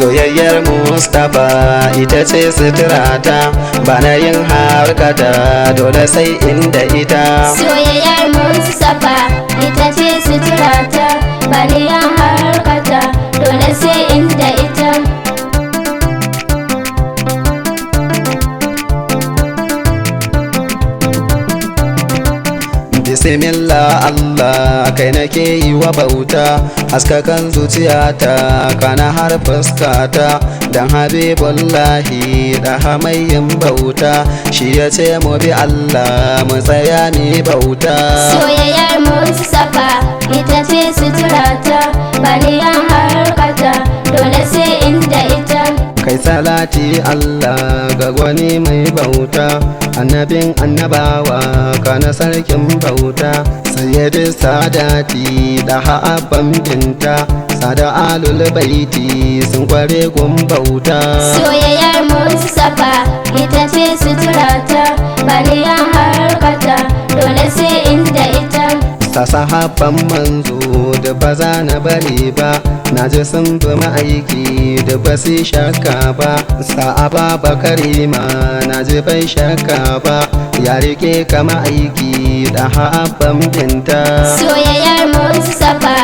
soyayyar musdafa ita ce sitirata, bana yin harkata dole sai inda ita. Soyayyar musdafa ita ce sitirata, bana yin harkata dole sai inda ita. Bismillah Allah kai nake yi wa bauta, haskakan zuciyata kana har fuskata, dan habibullahi da hamayin bauta, shi ya ce mu bi Allah mu tsaya mi bauta. Soyayyar musdafa ita ce sitirata, bana yin harkata dole sai inda ita. Kai salati Allah ga gwani mai bauta, annabin annabawa kana sarkin bauta, sayyidin sadati da ha'abban binta, sada alul baiti sun kware gun bauta. Soyayyar musdafa ita ce sitirata, bana yin harkata dole sai inda ita. Sa sahabban manzo da ba za na bari ba, na ji sun fi ma'aiki da ba su shakka ba. Sa Ababakari ma na ji bai shakka ba, ya rike ka ma'aiki da haɓan binta. Soyayyar musdafa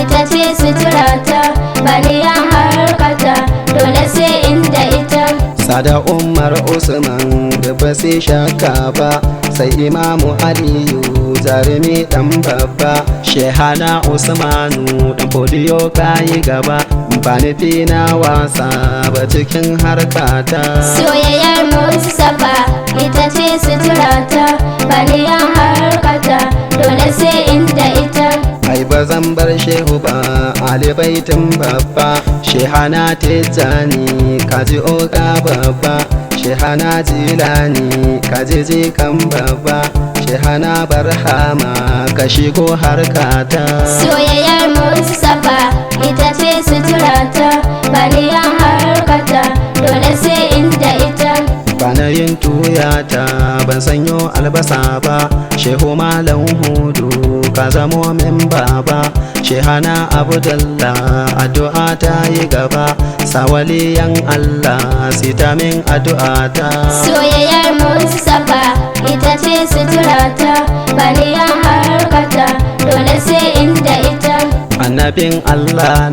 ita ce sitirata, bana yin harkata dole sai inda ita. Sada Umar Usman da ba su shakka ba, sai Imamu Aliyu jarumi dan babba, Shehana Usmanu dan fodiyo kayi gaba, ba nufi na wasa ba cikin harkata. Soyayyar musdafa ita ce sitirata, bana yin harkata dole sai inda ita. Ai ba zan bar shehu ba Ali baitin babba, Shehana Tijjani kaji oga babba, Shehana Jilani kaji jikan babba, Shehana Barhama ka shigo harkata. Soyayyar musdafa ita ce sitirata, bana yin harkata dole sai inda ita. Bana yin tuyata ban sanyo albasa ba, Shehu Malam Hudu ka zamo min baba, Shehana Abdullah addu'a ta yi gaba, sawaliyan Allah sita min addu'a ta. Soyayyar musdafa ita ce sitirata, bana yin harkata dole sai inda ita. Annabin Allah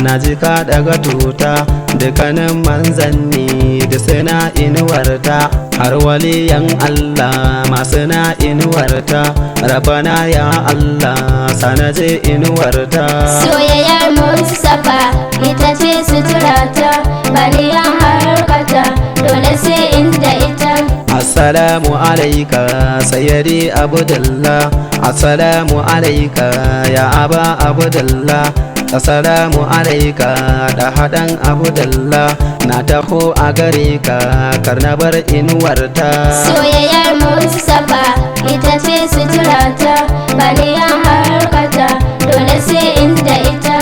na ji ka daga tuta, dukkanin manzanni da suna inuwarta, har waliyan Allah masu na inuwarta, rabana ya Allah sanaje inuwarta. Soyayyar musdafa ita ce sitirata, bana yin harkata dole sai inda ita. Assalamu alaika sayyidi Abdullah, assalamu alaika ya aba Abdullah, assalamu alaika da haɗan Abdullah, na taho a gare ka karnabar inuwarta. Soyayyar musdafa ita ce sitirata, bana yin harkata dole sai inda ita.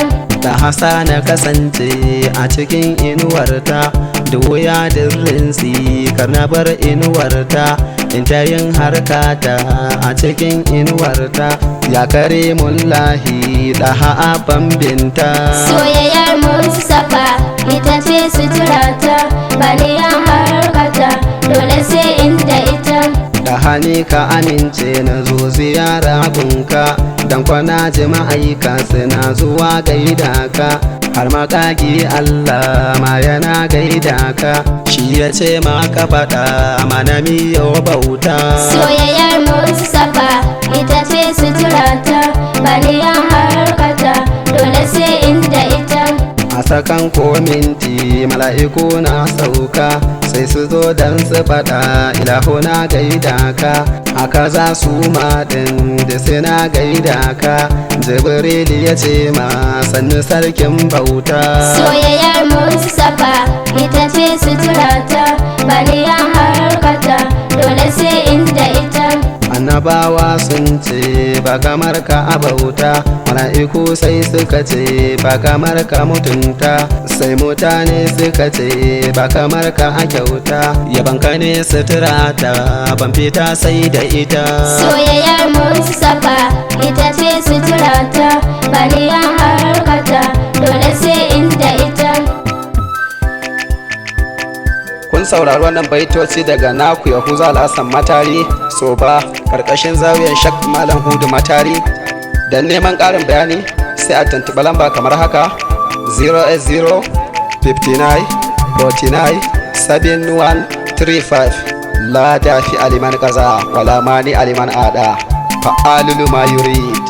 Da Hassana kasance a cikin inuwarta, da wuya da rinsi karnabar inuwarta, in ta yin harkata a cikin inuwarta, ya kare mullahi da ha'abban binta. Soyayyar musdafa ita ce sitirata, bana yin harkata dole sai inda ita. Da hani ka amince na zo ziyara gunka, dan kwana jima'aika suna zuwa gaida ka, har makagi Allah ma yana gaida ka, shi ya ce ma ka faɗa mana miyo bauta. Soyayyar musdafa ita ce sitirata, bana yin harkata dole sai inda ita. A sakan ko minti mala'iku na sauka, sai su zo dan su faɗa ilahu na gaida ka, haka za su maɗin da suna gaida ka, Jibril ya ce ma sannu sarkin bauta. Soyayyar musdafa ita ce sitirata, bana yin harkata dole sai inda ita. Annabawa sun ce ba kamar ka a bauta, mala'iku sai suka ce ba kamar ka mutunta, sai mutane suka ce ba kamar ka a kyauta, yabanka ne sitirata ban fita sai da ita. Soyayyar musdafa ita ce sitirata, bana yin harkata dole sai inda ita. kun saurari wannan baitoci daga naku Yahuza Alhassan Matari Soba karkashin zawiyar Shak Malam Hudu Matari. Dan neman ƙarin bayani sai a tuntuɓi lamba kamar haka 080 59 49 7135. la dafi aliman kaza wala mani aliman ada fa'alulu ma yurid.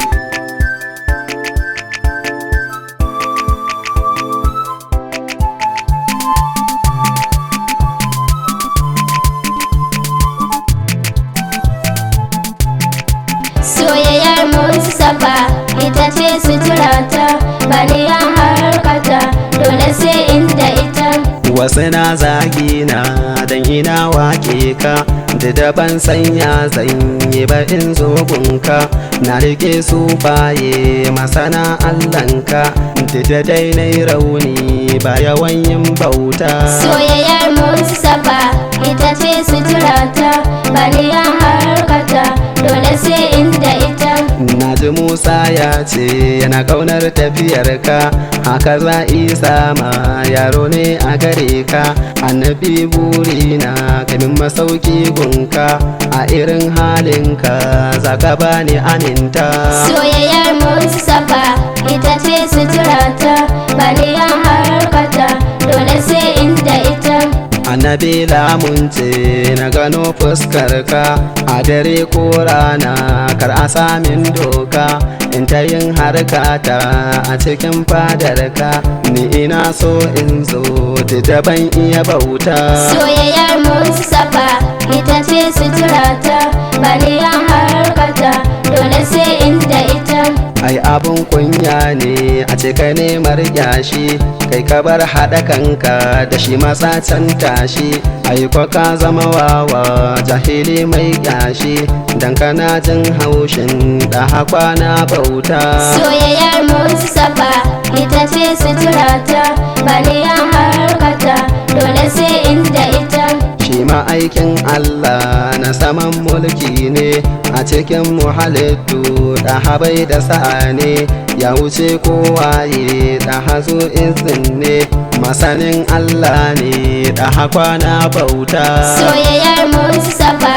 Soyayyar musdafa ita ce sitirata, bani harkata dole sai inda ita. Wasu na zagina dan ina wake ka, da daban sanya zanyi ba in zo gunka. Na rike su baye masana Allahnka, da dai nai rauni ba yawan yin bauta. Soyayyar musdafa ita ce sitirata, bani harkata dole sai inda ita. Naji Musa ya ce yana kaunar tafiyarka, haka za Isa ma yaro ne a gare ka. Annabi burina kamin masauki gunka, a irin halinka zaka bani aminta. Soyayyar musdafa ita ce sitirata, bani harkata dole sai inda ita. Annabi lamunce na gano fuskarka, a dare ko rana kar a samin doka. In ta yin harkata a cikin fadarka, ni ina so in zo da ban iya bauta. Soyayyar musdafa ita ce sitirata, bani harkata dole sai inda ita. Ai abun kunya ne a cika nemar yashi, kai ka bar haɗa kanka da shi masa can tashi. Ai ko ka zama wawa jahili mai yashi, dan kana jin haushin da kwana bauta. Soyayyar musdafa ita ce sitirata, bani harkata dole sai inda ita. Shi aikin Allah na saman mulki ne, a cikin muhalittu da habai da sa'a ne. Ya wuce kowaye da hazo izin ne, masanin Allah ne da kwana bauta. Soyayyar musdafa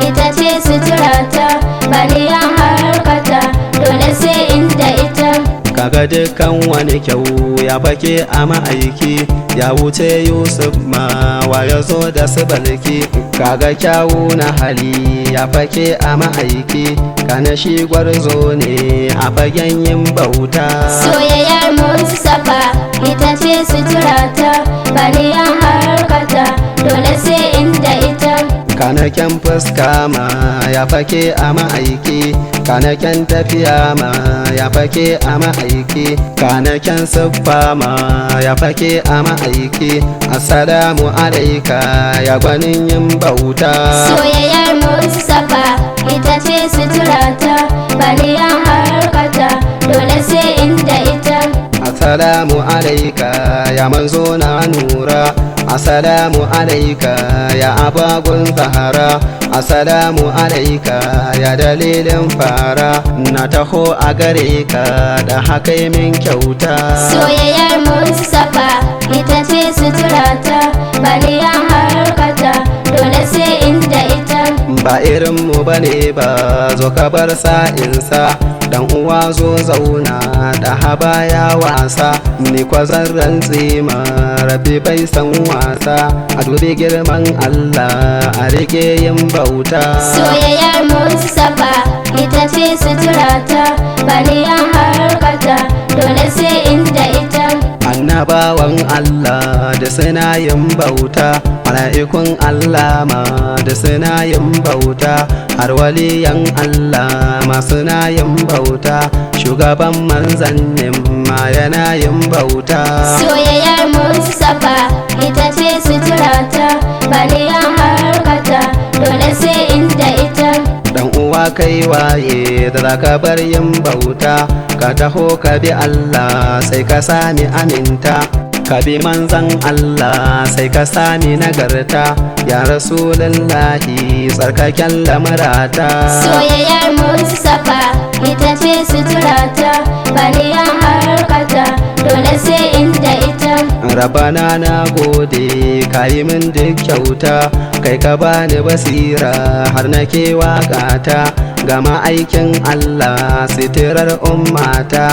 ita ce sitirata, bani harkata dole sai inda ita. Kaga dukkan wani kyau ya fake a ma'aiki, ya wuce Yusuf ma wa ya zo da su balki. Kaga kyawu na hali ya fake a ma'aiki, kana shi gwarzo ne a fagen yin bauta. Soyayyar musdafa ita ce sitirata, bani harkata dole sai inda ita. Kanaken fuska ma ya fake a ma'aiki, kanaken tafiya ma ya fake a ma'aiki, kanaken siffa ma ya fake a ma'aiki. Assalamu alaika ya gwanin yin bauta. Soyayyar musdafa ita ce sitirata, bani harkata dole sai inda ita. Assalamu alaika ya manzo na nura, assalamu alaika ya abagun zahara, assalamu alaika ya dalilin fara. Na taho a gare ka da haka min kyauta. Soyayyar musdafa ita ce sitirata, bani harkata dole sai inda ita. Ba irin mu bane ba, zo ka bar sa'insa, dan uwa zo zauna da haba ya wasa. Ni kwa zan rantse ma rabi bai san wasa, a dubi girman Allah a rike yin bauta. Soyayyar musdafa ita ce sitirata, bani harkata dole sai inda ita. Annabawan Allah da suna yin bauta, mala'ikun Allah ma da suna yin bauta, har waliyan Allah ma suna yin bauta, shugaban manzannin ma yana yin bauta. Soyayyar musdafa ita ce sitirata, bani harkata dole sai inda ita. Dan uwa kai waye da zaka bar yin bauta, ka taho ka bi Allah sai ka sami aminta, ka bi manzan Allah sai ka sami nagarta. Ya Rasulullahi tsarkaken lamarata. Soyayyar musdafa ita ce sitirata, bani harkata dole sai inda ita. rabana na gode ka yi min duk kyauta kai ka bani basira har nake waƙata ga ma'aikin Allah sitirar ummata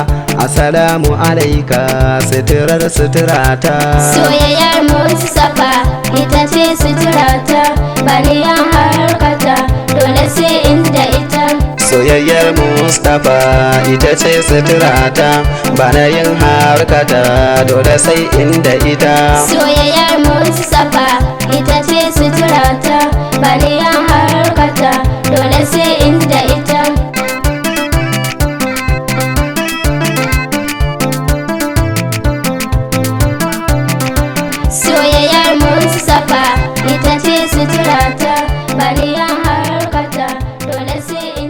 assalamu alaika sitirar sitirata soyayyar musdafa ita ce sitirata bani ya harkata dole sai inda ita soyayyar musdafa ita ce sitirata bana yin harkata dole sai inda ita soyayyar musdafa ita ce sitirata bani ya harkata dole sai inda ita soyayyar musdafa ita ce sitirata bani ya harkata dole sai